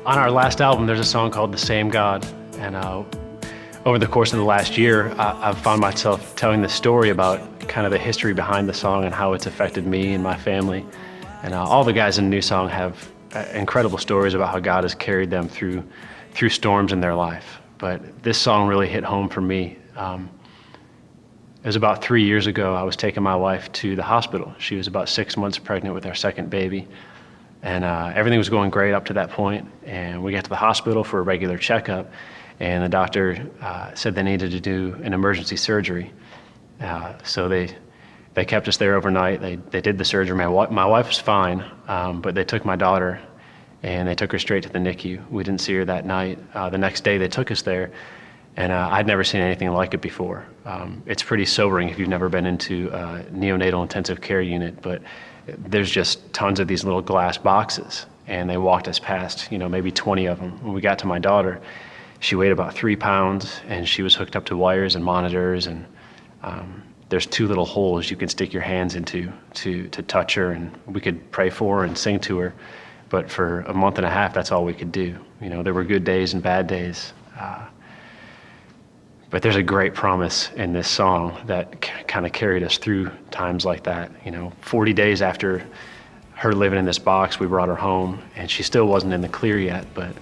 On our last album, there's a song called The Same God, and over the course of the last year, I've found myself telling the story about kind of the history behind the song and how it's affected me and my family. And all the guys in NewSong have incredible stories about how God has carried them through storms in their life. But this song really hit home for me. It was about 3 years ago. I was taking my wife to the hospital. She was about 6 months pregnant with our second baby. And everything was going great up to that point. And we got to the hospital for a regular checkup. And the doctor said they needed to do an emergency surgery. So they kept us there overnight. They did the surgery. My wife was fine, but they took my daughter and they took her straight to the NICU. We didn't see her that night. The next day they took us there, and I'd never seen anything like it before. It's pretty sobering if you've never been into a neonatal intensive care unit, but there's just tons of these little glass boxes, and they walked us past, maybe 20 of them. When we got to my daughter, she weighed about 3 pounds, and she was hooked up to wires and monitors, and there's 2 little holes you can stick your hands into to touch her, and we could pray for her and sing to her. But for a month and a half, that's all we could do. There were good days and bad days. But there's a great promise in this song that kind of carried us through times like that. 40 days after her living in this box, we brought her home, and she still wasn't in the clear yet, but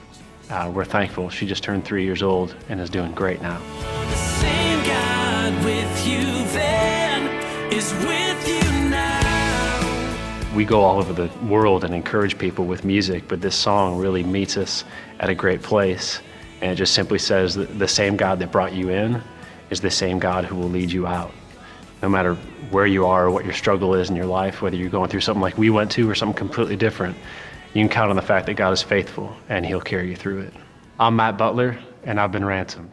we're thankful. She just turned 3 years old and is doing great now. The same God with you then is with you now. We go all over the world and encourage people with music, but this song really meets us at a great place. And it just simply says that the same God that brought you in is the same God who will lead you out. No matter where you are or what your struggle is in your life, whether you're going through something like we went to or something completely different, you can count on the fact that God is faithful and He'll carry you through it. I'm Matt Butler, and I've been ransomed.